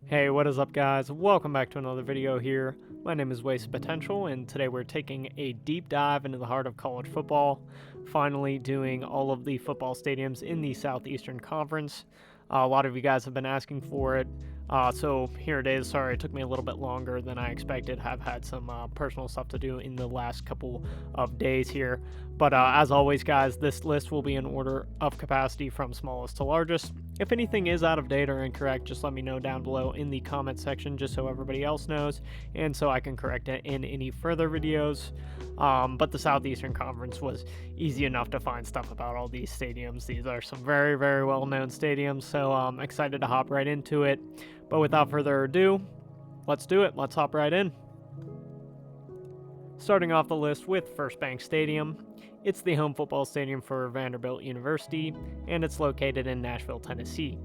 Hey, what is up guys? Welcome back to another video here. My name is Wasted Potential, and today we're taking a deep dive into the heart of college football, finally doing all of the football stadiums in the Southeastern Conference. A lot of you guys have been asking for it, so here it is. Sorry it took me a little bit longer than I expected. I've had some personal stuff to do in the last couple of days here. But as always guys, this list will be in order of capacity from smallest to largest. If anything is out of date or incorrect, just let me know down below in the comment section just so everybody else knows and so I can correct it in any further videos. But the Southeastern Conference was easy enough to find stuff about all these stadiums. These are some very, very well-known stadiums, so I'm excited to hop right into it. But without further ado, let's do it. Let's hop right in. Starting off the list with First Bank Stadium. It's the home football stadium for Vanderbilt University, and it's located in Nashville, Tennessee.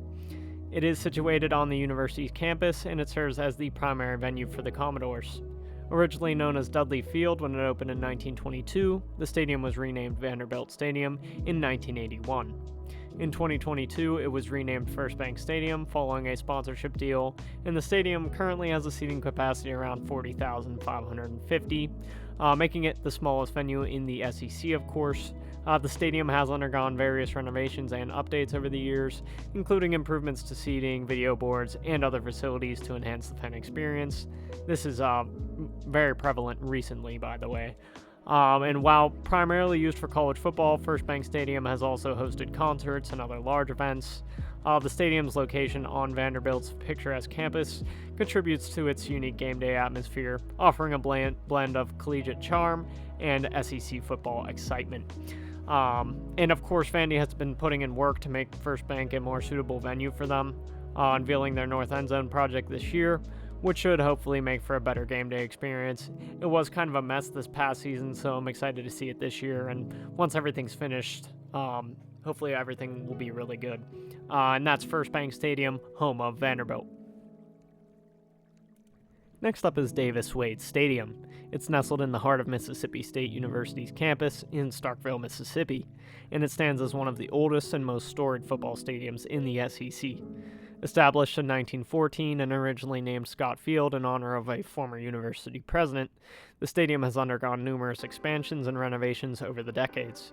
It is situated on the university's campus, and it serves as the primary venue for the Commodores. Originally known as Dudley Field when it opened in 1922, the stadium was renamed Vanderbilt Stadium in 1981. In 2022, it was renamed First Bank Stadium following a sponsorship deal, and the stadium currently has a seating capacity around 40,550, making it the smallest venue in the SEC, of course. The stadium has undergone various renovations and updates over the years, including improvements to seating, video boards, and other facilities to enhance the fan experience. This is very prevalent recently, by the way. And while primarily used for college football, First Bank Stadium has also hosted concerts and other large events. The stadium's location on Vanderbilt's picturesque campus contributes to its unique game day atmosphere, offering a blend of collegiate charm and SEC football excitement. And of course, Vandy has been putting in work to make First Bank a more suitable venue for them, unveiling their North End Zone project this year, which should hopefully make for a better game day experience. It was kind of a mess this past season, so I'm excited to see it this year, and once everything's finished, hopefully everything will be really good. And that's First Bank Stadium, home of Vanderbilt. Next up is Davis-Wade Stadium. It's nestled in the heart of Mississippi State University's campus in Starkville, Mississippi, and it stands as one of the oldest and most storied football stadiums in the SEC. Established in 1914 and originally named Scott Field in honor of a former university president, the stadium has undergone numerous expansions and renovations over the decades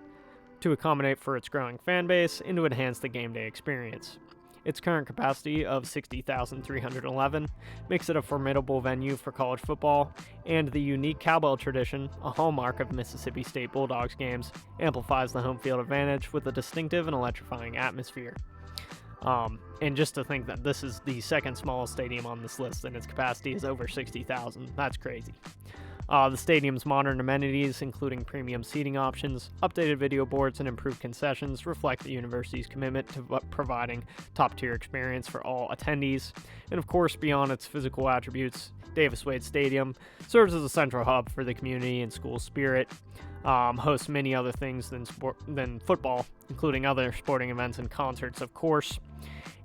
to accommodate for its growing fan base and to enhance the game day experience. Its current capacity of 60,311 makes it a formidable venue for college football, and the unique cowbell tradition, a hallmark of Mississippi State Bulldogs games, amplifies the home field advantage with a distinctive and electrifying atmosphere. And just to think that this is the second smallest stadium on this list and its capacity is over 60,000, that's crazy. The stadium's modern amenities, including premium seating options, updated video boards, and improved concessions, reflect the university's commitment to providing top-tier experience for all attendees. And of course, beyond its physical attributes, Davis-Wade Stadium serves as a central hub for the community and school spirit, hosts many other things than football, including other sporting events and concerts, of course.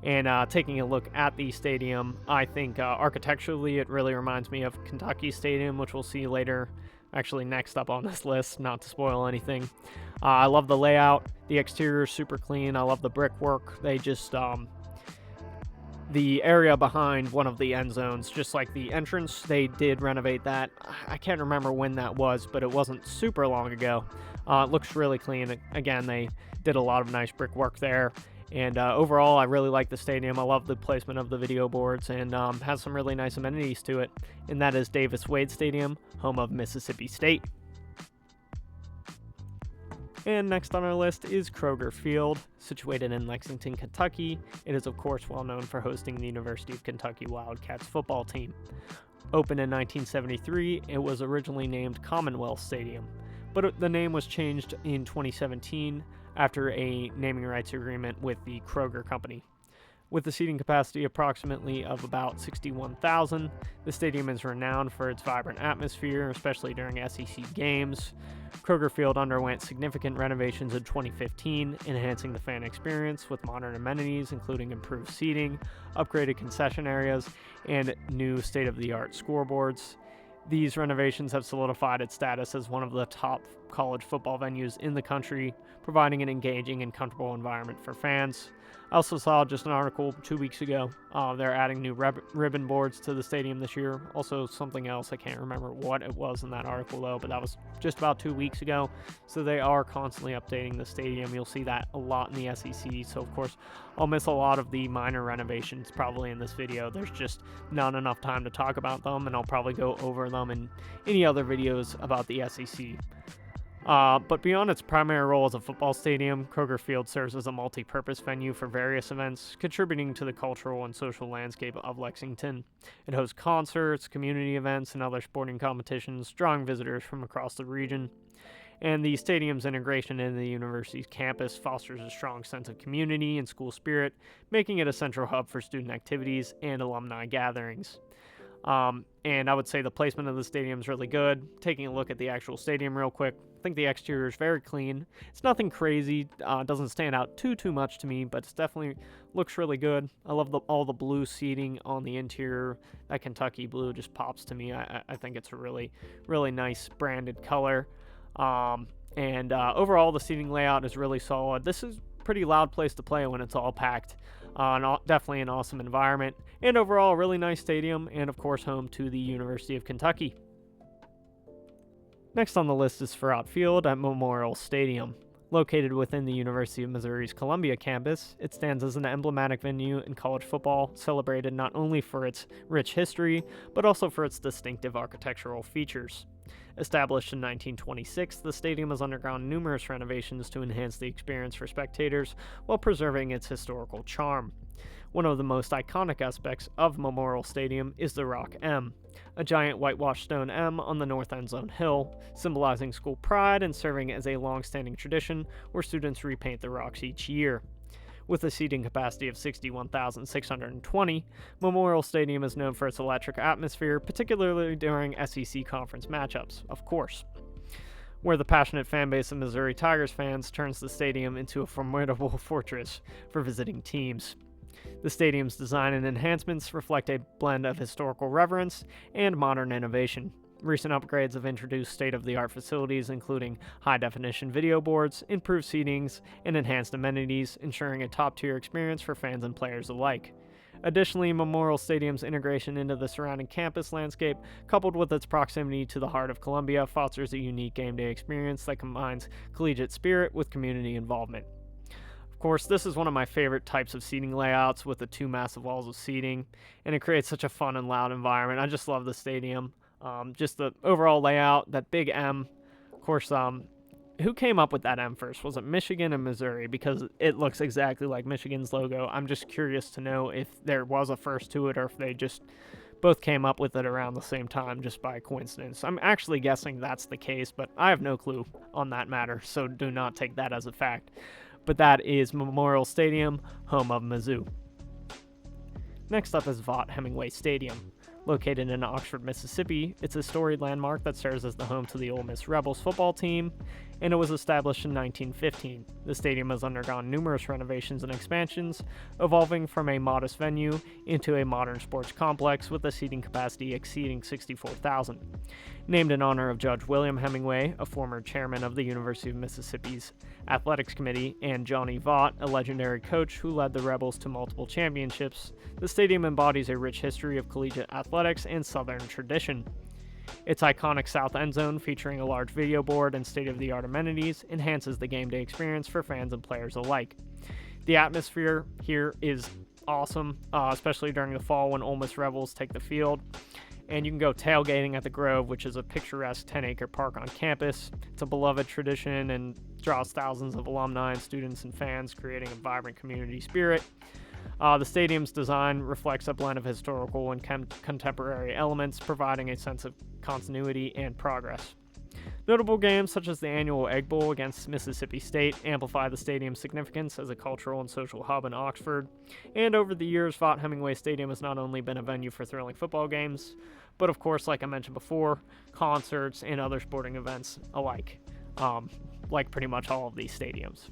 And taking a look at the stadium, I think architecturally it really reminds me of Kentucky Stadium, which we'll see later, actually next up on this list, not to spoil anything. I love the layout. The exterior is super clean. I love the brickwork. They just, the area behind one of the end zones, just like the entrance, they did renovate that. I can't remember when that was, but it wasn't super long ago. It looks really clean. Again, they did a lot of nice brickwork there. And overall, I really like the stadium. I love the placement of the video boards and has some really nice amenities to it. And that is Davis-Wade Stadium, home of Mississippi State. And next on our list is Kroger Field, situated in Lexington, Kentucky. It is, of course, well known for hosting the University of Kentucky Wildcats football team. Opened in 1973, it was originally named Commonwealth Stadium, but the name was changed in 2017 after a naming rights agreement with the Kroger Company. With a seating capacity approximately of about 61,000, the stadium is renowned for its vibrant atmosphere, especially during SEC games. Kroger Field underwent significant renovations in 2015, enhancing the fan experience with modern amenities including improved seating, upgraded concession areas, and new state-of-the-art scoreboards. These renovations have solidified its status as one of the top college football venues in the country, providing an engaging and comfortable environment for fans. I also saw just an article 2 weeks ago. They're adding new ribbon boards to the stadium this year. Also, something else, I can't remember what it was in that article though, but that was just about 2 weeks ago. So they are constantly updating the stadium. You'll see that a lot in the SEC. So, of course, I'll miss a lot of the minor renovations probably in this video. There's just not enough time to talk about them, and I'll probably go over them in any other videos about the SEC. But beyond its primary role as a football stadium, Kroger Field serves as a multi-purpose venue for various events, contributing to the cultural and social landscape of Lexington. It hosts concerts, community events, and other sporting competitions, drawing visitors from across the region. And the stadium's integration into the university's campus fosters a strong sense of community and school spirit, making it a central hub for student activities and alumni gatherings. And I would say the placement of the stadium is really good. Taking a look at the actual stadium real quick, I think the exterior is very clean. It's nothing crazy, doesn't stand out too much to me, but it definitely looks really good. I love all the blue seating on the interior. That Kentucky blue just pops to me. I think it's a really nice branded color. And overall, the seating layout is really solid. This is a pretty loud place to play when it's all packed. Definitely an awesome environment, and overall a really nice stadium, and of course home to the University of Kentucky. Next on the list is for outfield at Memorial Stadium. Located within the University of Missouri's Columbia campus, it stands as an emblematic venue in college football, celebrated not only for its rich history, but also for its distinctive architectural features. Established in 1926, the stadium has undergone numerous renovations to enhance the experience for spectators while preserving its historical charm. One of the most iconic aspects of Memorial Stadium is the Rock M, a giant whitewashed stone M on the north end zone hill, symbolizing school pride and serving as a long-standing tradition where students repaint the rocks each year. With a seating capacity of 61,620, Memorial Stadium is known for its electric atmosphere, particularly during SEC conference matchups, of course, where the passionate fanbase of Missouri Tigers fans turns the stadium into a formidable fortress for visiting teams. The stadium's design and enhancements reflect a blend of historical reverence and modern innovation. Recent upgrades have introduced state-of-the-art facilities, including high-definition video boards, improved seatings, and enhanced amenities, ensuring a top-tier experience for fans and players alike. Additionally, Memorial Stadium's integration into the surrounding campus landscape, coupled with its proximity to the heart of Columbia, fosters a unique game day experience that combines collegiate spirit with community involvement. Of course, this is one of my favorite types of seating layouts with the two massive walls of seating, and it creates such a fun and loud environment. I just love the stadium. Just the overall layout, that big M. Of course, who came up with that M first? Was it Michigan or Missouri? Because it looks exactly like Michigan's logo. I'm just curious to know if there was a first to it or if they just both came up with it around the same time just by coincidence. I'm actually guessing that's the case, but I have no clue on that matter, so do not take that as a fact. But that is Memorial Stadium, home of Mizzou. Next up is Vaught Hemingway Stadium. Located in Oxford, Mississippi, it's a storied landmark that serves as the home to the Ole Miss Rebels football team, and it was established in 1915. The stadium has undergone numerous renovations and expansions, evolving from a modest venue into a modern sports complex with a seating capacity exceeding 64,000. Named in honor of Judge William Hemingway, a former chairman of the University of Mississippi's Athletics Committee, and Johnny Vaught, a legendary coach who led the Rebels to multiple championships, the stadium embodies a rich history of collegiate athletics and Southern tradition. Its iconic south end zone, featuring a large video board and state-of-the-art amenities, enhances the game day experience for fans and players alike. The atmosphere here is awesome, especially during the fall when Ole Miss Rebels take the field. And you can go tailgating at the Grove, which is a picturesque 10-acre park on campus. It's a beloved tradition and draws thousands of alumni and students and fans, creating a vibrant community spirit. The stadium's design reflects a blend of historical and contemporary elements, providing a sense of continuity and progress. Notable games such as the annual Egg Bowl against Mississippi State amplify the stadium's significance as a cultural and social hub in Oxford. And over the years, Vaught Hemingway Stadium has not only been a venue for thrilling football games, but of course, like I mentioned before, concerts and other sporting events alike, like pretty much all of these stadiums.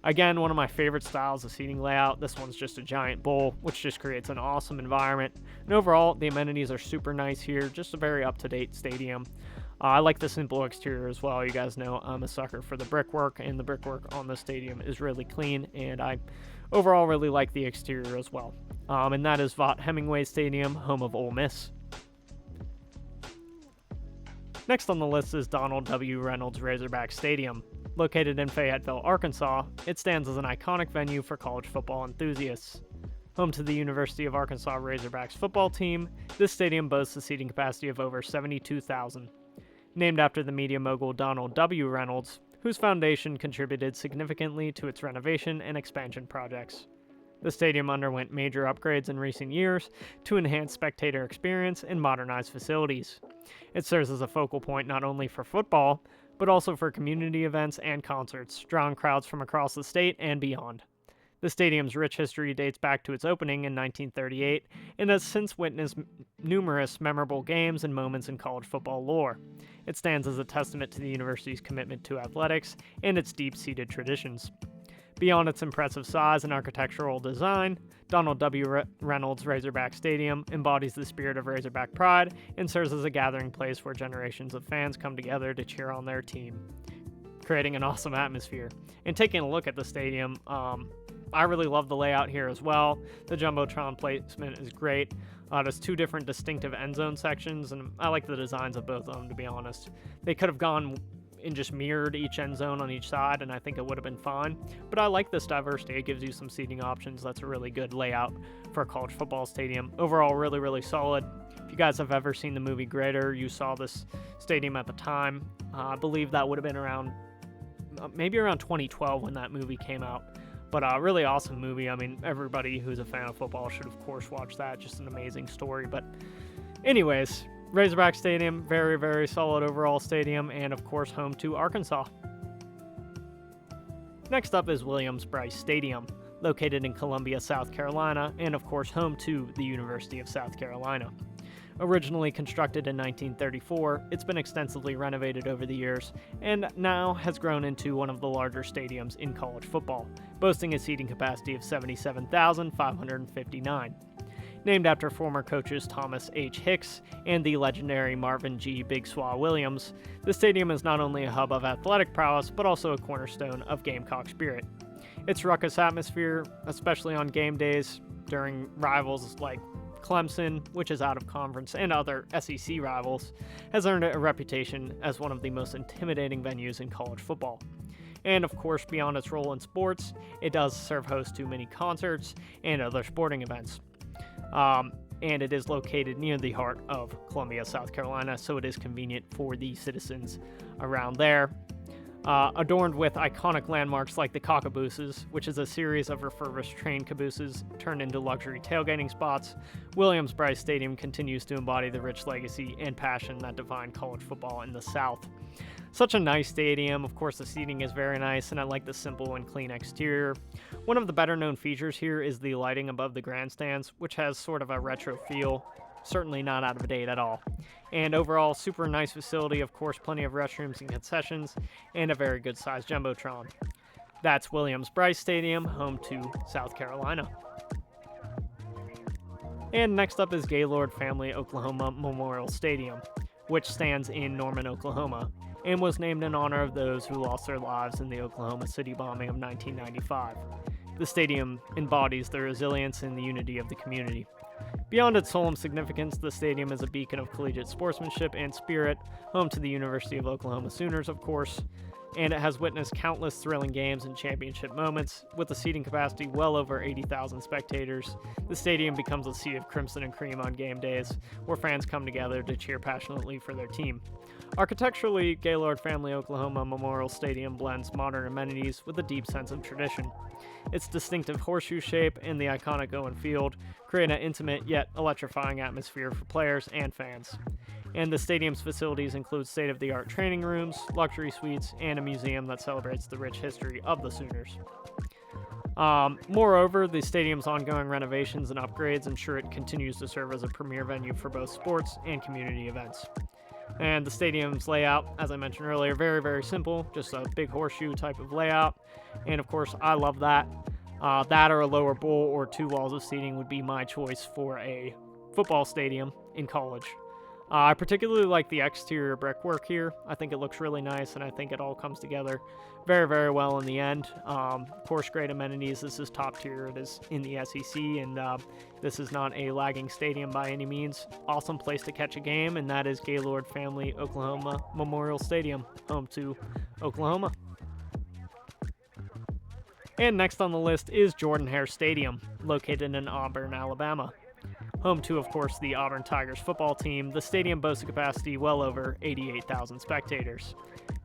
Again, one of my favorite styles of seating layout. This one's just a giant bowl, which just creates an awesome environment. And overall, the amenities are super nice here. Just a very up-to-date stadium. I like the simple exterior as well. You guys know I'm a sucker for the brickwork, and the brickwork on the stadium is really clean, and I overall really like the exterior as well. And that is Hemingway Stadium, home of Ole Miss. Next on the list is Donald W. Reynolds Razorback Stadium. Located in Fayetteville, Arkansas, it stands as an iconic venue for college football enthusiasts. Home to the University of Arkansas Razorbacks football team, this stadium boasts a seating capacity of over 72,000. Named after the media mogul Donald W. Reynolds, whose foundation contributed significantly to its renovation and expansion projects. The stadium underwent major upgrades in recent years to enhance spectator experience and modernize facilities. It serves as a focal point not only for football, but also for community events and concerts, drawing crowds from across the state and beyond. The stadium's rich history dates back to its opening in 1938 and has since witnessed numerous memorable games and moments in college football lore. It stands as a testament to the university's commitment to athletics and its deep-seated traditions. Beyond its impressive size and architectural design, Donald W. Reynolds Razorback Stadium embodies the spirit of Razorback pride and serves as a gathering place where generations of fans come together to cheer on their team, creating an awesome atmosphere. And taking a look at the stadium, I really love the layout here as well. The Jumbotron placement is great. There's two different distinctive end zone sections, and I like the designs of both of them, to be honest. They could have gone and just mirrored each end zone on each side, and I think it would have been fine. But I like this diversity. It gives you some seating options. That's a really good layout for a college football stadium. Overall, really, really solid. If you guys have ever seen the movie Greater, you saw this stadium at the time. I believe that would have been around, maybe around 2012 when that movie came out. But a really awesome movie. I mean, everybody who's a fan of football should, of course, watch that. Just an amazing story. But anyways, Razorback Stadium, very, very solid overall stadium, and of course, home to Arkansas. Next up is Brice Stadium, located in Columbia, South Carolina, and of course, home to the University of South Carolina. Originally constructed in 1934, it's been extensively renovated over the years, and now has grown into one of the larger stadiums in college football, boasting a seating capacity of 77,559. Named after former coaches Thomas H. Hicks and the legendary Marvin G. Big Swa Williams, the stadium is not only a hub of athletic prowess, but also a cornerstone of Gamecock spirit. Its ruckus atmosphere, especially on game days during rivals like Clemson, which is out of conference, and other SEC rivals, has earned it a reputation as one of the most intimidating venues in college football. And of course, beyond its role in sports, it does serve host to many concerts and other sporting events. And it is located near the heart of Columbia, South Carolina, so it is convenient for the citizens around there. Adorned with iconic landmarks like the Cockabooses, which is a series of refurbished train cabooses turned into luxury tailgating spots, Brice Stadium continues to embody the rich legacy and passion that define college football in the South. Such a nice stadium. Of course, the seating is very nice, and I like the simple and clean exterior. One of the better known features here is the lighting above the grandstands, which has sort of a retro feel. Certainly not out of date at all. And overall, super nice facility. Of course, plenty of restrooms and concessions, and a very good sized Jumbotron. That's Brice Stadium, home to South Carolina. And next up is Gaylord Family Oklahoma Memorial Stadium, which stands in Norman, Oklahoma, and was named in honor of those who lost their lives in the Oklahoma City bombing of 1995. The stadium embodies the resilience and the unity of the community. Beyond its solemn significance, the stadium is a beacon of collegiate sportsmanship and spirit, home to the University of Oklahoma Sooners, of course, and it has witnessed countless thrilling games and championship moments. With a seating capacity well over 80,000 spectators, the stadium becomes a sea of crimson and cream on game days, where fans come together to cheer passionately for their team. Architecturally, Gaylord Family Oklahoma Memorial Stadium blends modern amenities with a deep sense of tradition. Its distinctive horseshoe shape and the iconic Owen Field create an intimate yet electrifying atmosphere for players and fans. And the stadium's facilities include state-of-the-art training rooms, luxury suites, and a museum that celebrates the rich history of the Sooners. Moreover, the stadium's ongoing renovations and upgrades ensure it continues to serve as a premier venue for both sports and community events. And the stadium's layout, as I mentioned earlier, very, very simple, just a big horseshoe type of layout. And of course, I love that. That or a lower bowl or two walls of seating would be my choice for a football stadium in college. I particularly like the exterior brickwork here. I think it looks really nice, and I think it all comes together very, very well in the end. Of course, great amenities. This is top tier. It is in the SEC, and this is not a lagging stadium by any means. Awesome place to catch a game, and that is Gaylord Family Oklahoma Memorial Stadium, home to Oklahoma. And next on the list is Jordan-Hare Stadium, located in Auburn, Alabama. Home to, of course, the Auburn Tigers football team, the stadium boasts a capacity well over 88,000 spectators.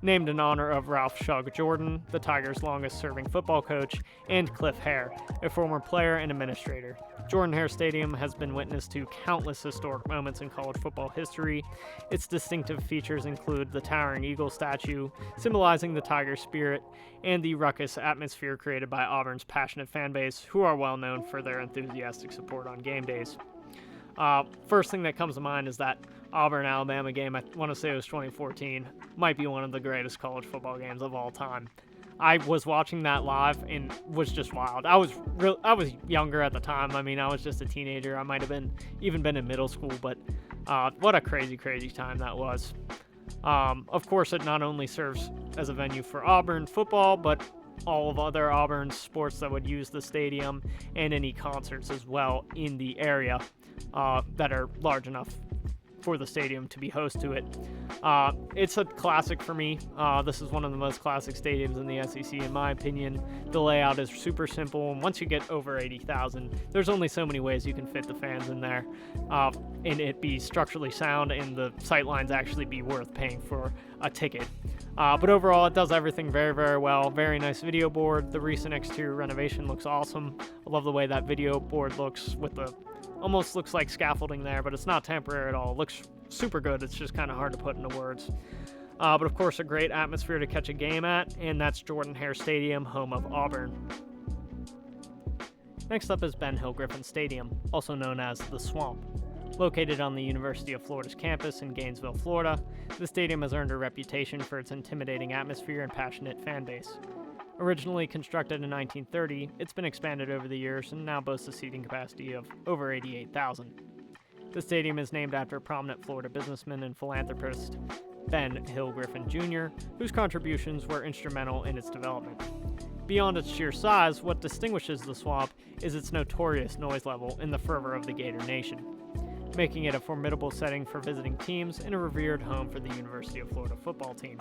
Named in honor of Ralph Shug Jordan, the Tigers' longest-serving football coach, and Cliff Hare, a former player and administrator. Jordan-Hare Stadium has been witness to countless historic moments in college football history. Its distinctive features include the towering eagle statue, symbolizing the Tigers' spirit, and the ruckus atmosphere created by Auburn's passionate fan base, who are well known for their enthusiastic support on game days. First thing that comes to mind is that Auburn-Alabama game. I want to say it was 2014. Might be one of the greatest college football games of all time. I was watching that live and was just wild. I was younger at the time. I mean, I was just a teenager. I might have even been in middle school, but what a crazy, crazy time that was. Of course, it not only serves as a venue for Auburn football, but all of other Auburn sports that would use the stadium, and any concerts as well in the area that are large enough for the stadium to be host to it. It's a classic for me. This is one of the most classic stadiums in the SEC, in my opinion. The layout is super simple, and once you get over 80,000, there's only so many ways you can fit the fans in there, and it be structurally sound, and the sightlines actually be worth paying for a ticket. But overall, it does everything very, very well. Very nice video board. The recent exterior renovation looks awesome. I love the way that video board looks with the almost looks like scaffolding there, but it's not temporary at all. It looks super good. It's just kind of hard to put into words. But of course, a great atmosphere to catch a game at, and that's Jordan-Hare Stadium, home of Auburn. Next up is Ben Hill Griffin Stadium, also known as the Swamp. Located on the University of Florida's campus in Gainesville, Florida, the stadium has earned a reputation for its intimidating atmosphere and passionate fan base. Originally constructed in 1930, it's been expanded over the years and now boasts a seating capacity of over 88,000. The stadium is named after prominent Florida businessman and philanthropist Ben Hill Griffin Jr., whose contributions were instrumental in its development. Beyond its sheer size, what distinguishes the Swamp is its notorious noise level in the fervor of the Gator Nation, making it a formidable setting for visiting teams and a revered home for the University of Florida football team.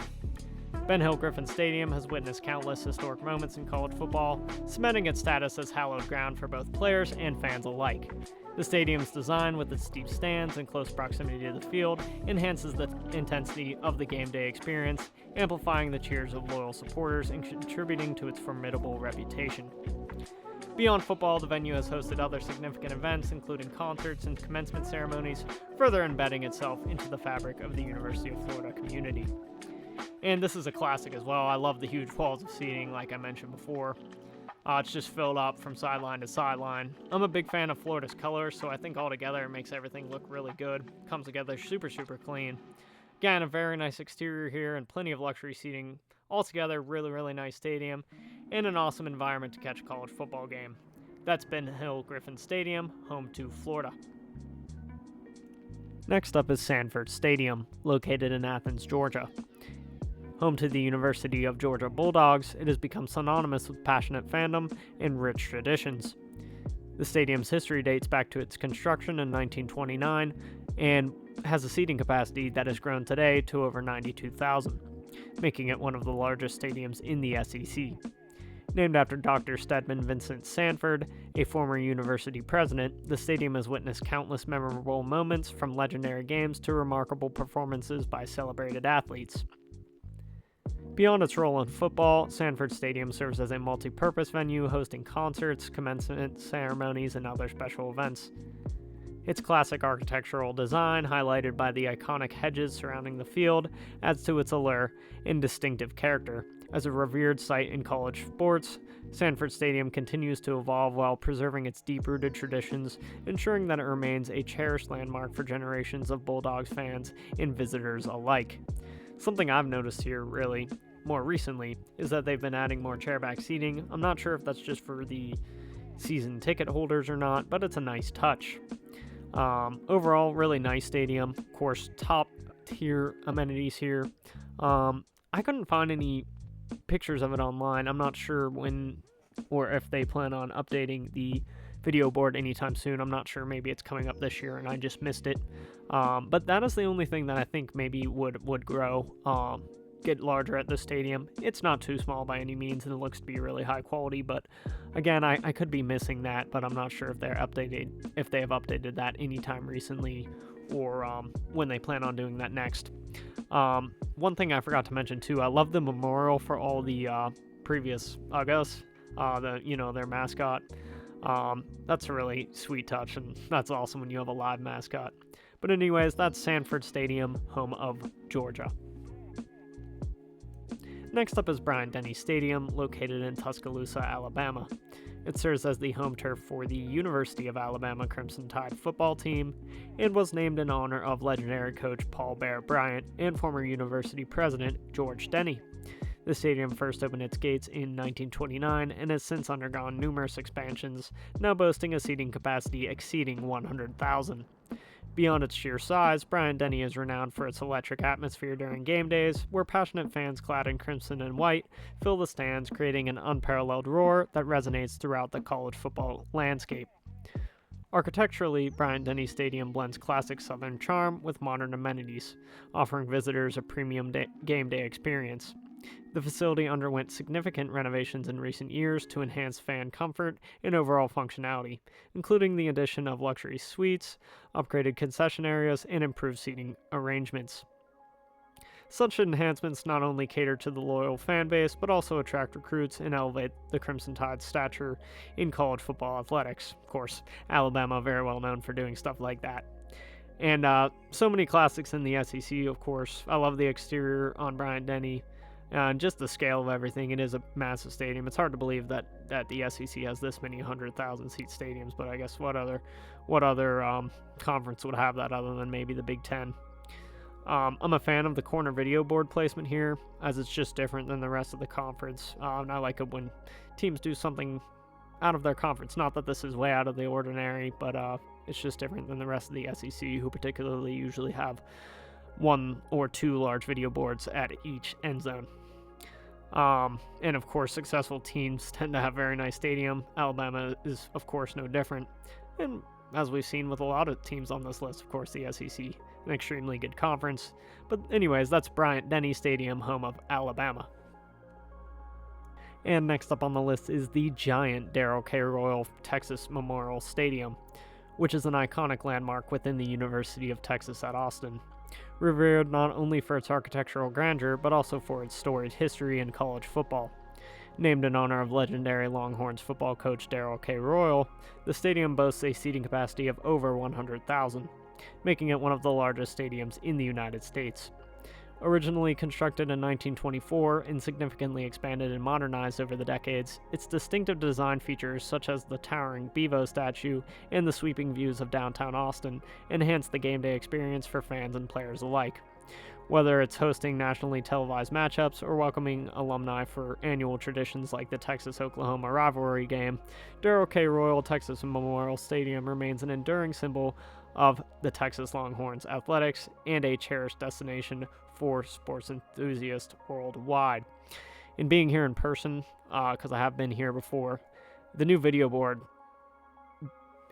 Ben Hill Griffin Stadium has witnessed countless historic moments in college football, cementing its status as hallowed ground for both players and fans alike. The stadium's design, with its steep stands and close proximity to the field, enhances the intensity of the game day experience, amplifying the cheers of loyal supporters and contributing to its formidable reputation. Beyond football, the venue has hosted other significant events, including concerts and commencement ceremonies, further embedding itself into the fabric of the University of Florida community. And this is a classic as well. I love the huge walls of seating, like I mentioned before. It's just filled up from sideline to sideline. I'm a big fan of Florida's colors, so I think altogether it makes everything look really good. Comes together super, super clean. Again, a very nice exterior here and plenty of luxury seating. Altogether, really, really nice stadium and an awesome environment to catch a college football game. That's Ben Hill Griffin Stadium, home to Florida. Next up is Sanford Stadium, located in Athens, Georgia. Home to the University of Georgia Bulldogs, it has become synonymous with passionate fandom and rich traditions. The stadium's history dates back to its construction in 1929 and has a seating capacity that has grown today to over 92,000, making it one of the largest stadiums in the SEC. Named after Dr. Stedman Vincent Sanford, a former university president, the stadium has witnessed countless memorable moments, from legendary games to remarkable performances by celebrated athletes. Beyond its role in football, Sanford Stadium serves as a multi-purpose venue hosting concerts, commencement ceremonies, and other special events. Its classic architectural design, highlighted by the iconic hedges surrounding the field, adds to its allure and distinctive character. As a revered site in college sports, Sanford Stadium continues to evolve while preserving its deep-rooted traditions, ensuring that it remains a cherished landmark for generations of Bulldogs fans and visitors alike. Something I've noticed here, really, more recently, is that they've been adding more chairback seating. I'm not sure if that's just for the season ticket holders or not, but it's a nice touch. Overall, really nice stadium. Of course, top tier amenities here. I couldn't find any pictures of it online. I'm not sure when or if they plan on updating the video board anytime soon. I'm not sure. Maybe it's coming up this year and I just missed it. But that is the only thing that I think maybe would grow, get larger at the stadium. It's not too small by any means, and it looks to be really high quality. But again, I could be missing that, but I'm not sure if they have updated that anytime recently, or when they plan on doing that next. One thing I forgot to mention too, I love the memorial for all the previous Ugas, their mascot. That's a really sweet touch, and that's awesome when you have a live mascot. But anyways, that's Sanford Stadium, home of Georgia. Next up is Bryant-Denny Stadium, located in Tuscaloosa, Alabama. It serves as the home turf for the University of Alabama Crimson Tide football team and was named in honor of legendary coach Paul Bear Bryant and former university president George Denny. The stadium first opened its gates in 1929 and has since undergone numerous expansions, now boasting a seating capacity exceeding 100,000. Beyond its sheer size, Bryant-Denny is renowned for its electric atmosphere during game days, where passionate fans clad in crimson and white fill the stands, creating an unparalleled roar that resonates throughout the college football landscape. Architecturally, Bryant-Denny Stadium blends classic Southern charm with modern amenities, offering visitors a premium game day experience. The facility underwent significant renovations in recent years to enhance fan comfort and overall functionality, including the addition of luxury suites, upgraded concession areas, and improved seating arrangements. Such enhancements not only cater to the loyal fan base, but also attract recruits and elevate the Crimson Tide's stature in college football athletics. Of course, Alabama very well known for doing stuff like that. And so many classics in the SEC, of course. I love the exterior on Bryant-Denny. Just the scale of everything. It is a massive stadium. It's hard to believe that the SEC has this many 100,000 seat stadiums, but I guess what other conference would have that other than maybe the Big Ten? I'm a fan of the corner video board placement here, as it's just different than the rest of the conference. And I like it when teams do something out of their conference. Not that this is way out of the ordinary, but it's just different than the rest of the SEC, who particularly usually have one or two large video boards at each end zone. And of course, successful teams tend to have very nice stadium. Alabama is, of course, no different. And as we've seen with a lot of teams on this list, of course, the SEC, an extremely good conference. But anyways, that's Bryant-Denny Stadium, home of Alabama. And next up on the list is the giant Darrell K. Royal Texas Memorial Stadium, which is an iconic landmark within the University of Texas at Austin. Revered not only for its architectural grandeur, but also for its storied history in college football. Named in honor of legendary Longhorns football coach Darrell K. Royal, the stadium boasts a seating capacity of over 100,000, making it one of the largest stadiums in the United States. Originally constructed in 1924 and significantly expanded and modernized over the decades, its distinctive design features such as the towering Bevo statue and the sweeping views of downtown Austin enhance the game day experience for fans and players alike. Whether it's hosting nationally televised matchups or welcoming alumni for annual traditions like the Texas-Oklahoma rivalry game, Darrell K. Royal Texas Memorial Stadium remains an enduring symbol of the Texas Longhorns athletics and a cherished destination for sports enthusiasts worldwide. In being here in person, because I have been here before, the new video board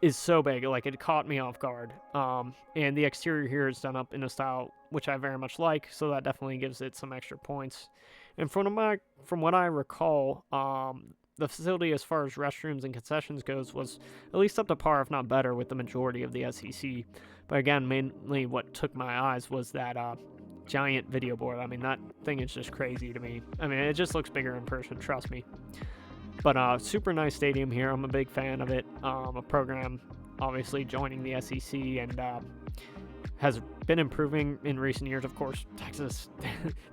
is so big, like it caught me off guard. And the exterior here is done up in a style which I very much like, so that definitely gives it some extra points. And from what I recall, the facility as far as restrooms and concessions goes was at least up to par, if not better, with the majority of the SEC. But again, mainly what took my eyes was that giant video board. I mean, that thing is just crazy to me. I mean, it just looks bigger in person, trust me. But super nice stadium here. I'm a big fan of it. A program obviously joining the SEC and has been improving in recent years. Of course, Texas,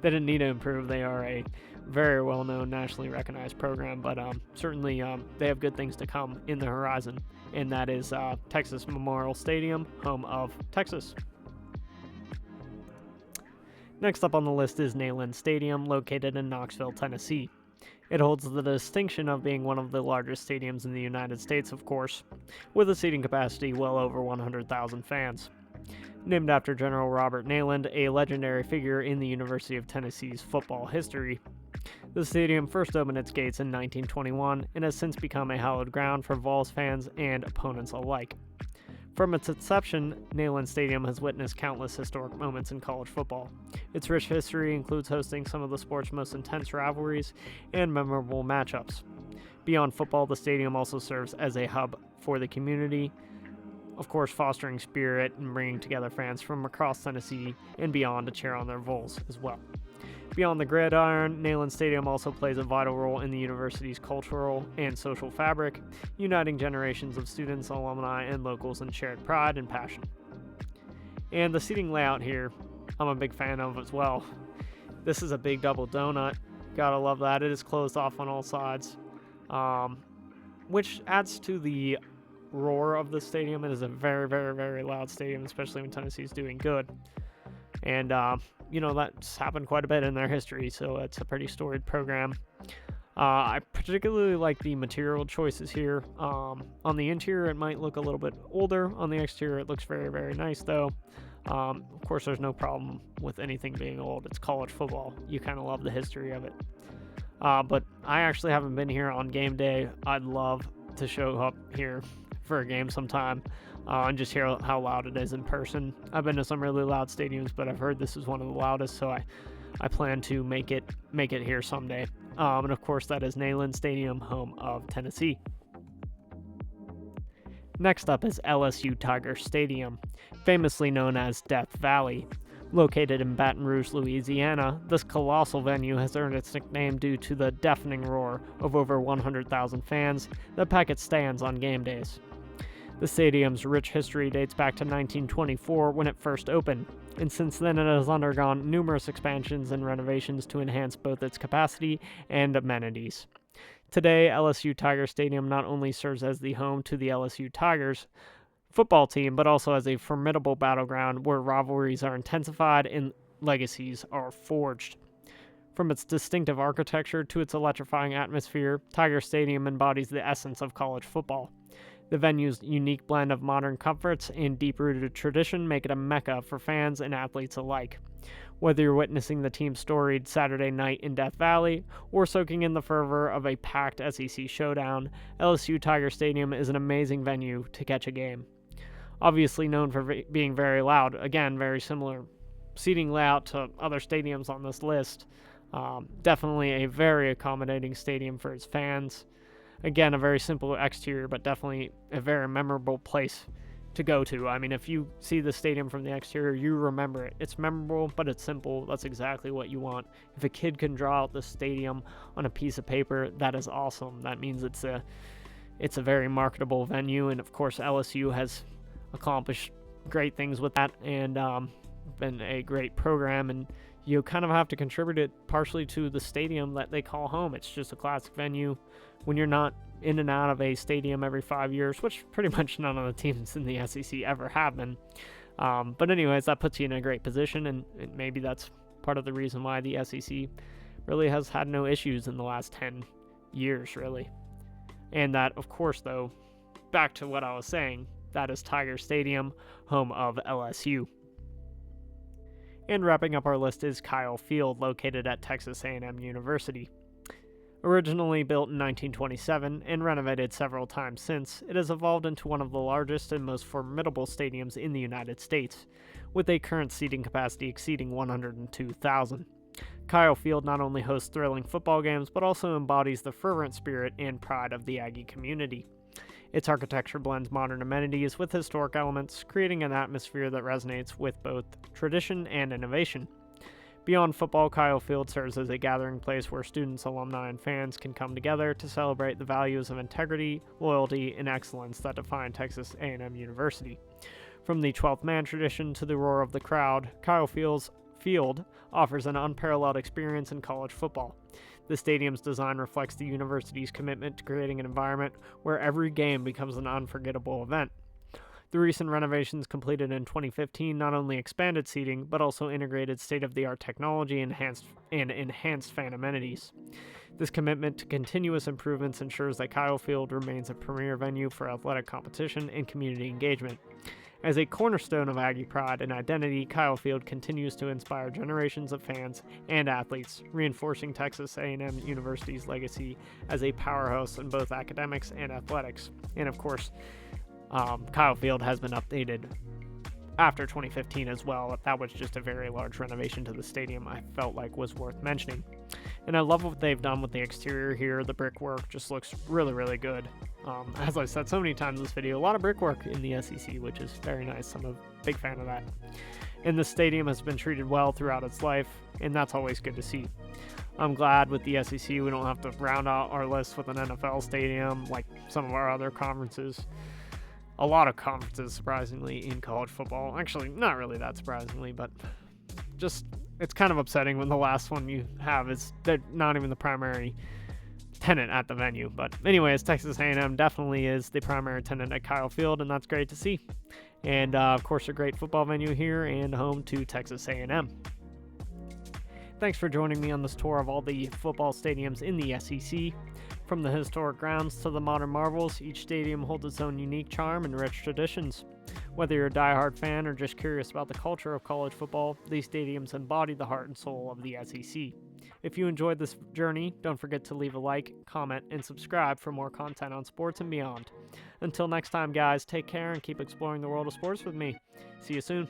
they didn't need to improve. They are a very well-known, nationally recognized program, but certainly they have good things to come in the horizon, and that is Texas Memorial Stadium, home of Texas. Next up on the list is Neyland Stadium, located in Knoxville, Tennessee. It holds the distinction of being one of the largest stadiums in the United States, of course, with a seating capacity well over 100,000 fans. Named after General Robert Neyland, a legendary figure in the University of Tennessee's football history. The stadium first opened its gates in 1921 and has since become a hallowed ground for Vols fans and opponents alike. From its inception, Neyland Stadium has witnessed countless historic moments in college football. Its rich history includes hosting some of the sport's most intense rivalries and memorable matchups. Beyond football, the stadium also serves as a hub for the community, of course fostering spirit and bringing together fans from across Tennessee and beyond to cheer on their Vols as well. Beyond the gridiron, Neyland Stadium also plays a vital role in the university's cultural and social fabric, uniting generations of students, alumni, and locals in shared pride and passion. And the seating layout here, I'm a big fan of as well. This is a big double donut. Gotta love that. It is closed off on all sides, which adds to the roar of the stadium. It is a very, very, very loud stadium, especially when Tennessee's doing good. And, that's happened quite a bit in their history, so it's a pretty storied program. I particularly like the material choices here. On the interior, it might look a little bit older. On the exterior, it looks very, very nice, though. Of course, there's no problem with anything being old. It's college football. You kind of love the history of it. But I actually haven't been here on game day. I'd love to show up here for a game sometime and just hear how loud it is in person. I've been to some really loud stadiums, but I've heard this is one of the loudest, so I plan to make it here someday. And of course, that is Neyland Stadium, home of Tennessee. Next up is LSU Tiger Stadium, famously known as Death Valley. Located in Baton Rouge, Louisiana, this colossal venue has earned its nickname due to the deafening roar of over 100,000 fans that pack its stands on game days. The stadium's rich history dates back to 1924 when it first opened, and since then it has undergone numerous expansions and renovations to enhance both its capacity and amenities. Today, LSU Tiger Stadium not only serves as the home to the LSU Tigers football team, but also as a formidable battleground where rivalries are intensified and legacies are forged. From its distinctive architecture to its electrifying atmosphere, Tiger Stadium embodies the essence of college football. The venue's unique blend of modern comforts and deep-rooted tradition make it a mecca for fans and athletes alike. Whether you're witnessing the team's storied Saturday night in Death Valley or soaking in the fervor of a packed SEC showdown, LSU Tiger Stadium is an amazing venue to catch a game. Obviously known for being very loud, again, very similar seating layout to other stadiums on this list. Definitely a very accommodating stadium for its fans. Again, a very simple exterior, but definitely a very memorable place to go to. I mean, if you see the stadium from the exterior, you remember it. It's memorable, but it's simple. That's exactly what you want. If a kid can draw out the stadium on a piece of paper, that is awesome. That means it's a very marketable venue, and of course, LSU has accomplished great things with that and been a great program, and you kind of have to contribute it partially to the stadium that they call home. It's just a classic venue. When you're not in and out of a stadium every 5 years, which pretty much none of the teams in the SEC ever have been. But anyways, that puts you in a great position, and maybe that's part of the reason why the SEC really has had no issues in the last 10 years, really. And that, of course, though, back to what I was saying, that is Tiger Stadium, home of LSU. And wrapping up our list is Kyle Field, located at Texas A&M University. Originally built in 1927 and renovated several times since, it has evolved into one of the largest and most formidable stadiums in the United States, with a current seating capacity exceeding 102,000. Kyle Field not only hosts thrilling football games, but also embodies the fervent spirit and pride of the Aggie community. Its architecture blends modern amenities with historic elements, creating an atmosphere that resonates with both tradition and innovation. Beyond football, Kyle Field serves as a gathering place where students, alumni, and fans can come together to celebrate the values of integrity, loyalty, and excellence that define Texas A&M University. From the 12th man tradition to the roar of the crowd, Kyle Field offers an unparalleled experience in college football. The stadium's design reflects the university's commitment to creating an environment where every game becomes an unforgettable event. The recent renovations completed in 2015 not only expanded seating, but also integrated state-of-the-art technology and enhanced fan amenities. This commitment to continuous improvements ensures that Kyle Field remains a premier venue for athletic competition and community engagement. As a cornerstone of Aggie pride and identity, Kyle Field continues to inspire generations of fans and athletes, reinforcing Texas A&M University's legacy as a powerhouse in both academics and athletics. And of course, Kyle Field has been updated after 2015 as well. That was just a very large renovation to the stadium I felt like was worth mentioning. And I love what they've done with the exterior here. The brickwork just looks really, really good. As I've said so many times in this video, a lot of brickwork in the SEC, which is very nice. I'm a big fan of that. And the stadium has been treated well throughout its life, and that's always good to see. I'm glad with the SEC we don't have to round out our list with an NFL stadium like some of our other conferences. A lot of conferences, surprisingly, in college football. Actually, not really that surprisingly, but just it's kind of upsetting when the last one you have is they're not even the primary tenant at the venue. But anyways, Texas A&M definitely is the primary tenant at Kyle Field, and that's great to see. And of course, a great football venue here and home to Texas A&M. Thanks for joining me on this tour of all the football stadiums in the SEC. From the historic grounds to the modern marvels, each stadium holds its own unique charm and rich traditions. Whether you're a diehard fan or just curious about the culture of college football, these stadiums embody the heart and soul of the SEC. If you enjoyed this journey, don't forget to leave a like, comment, and subscribe for more content on sports and beyond. Until next time, guys, take care and keep exploring the world of sports with me. See you soon.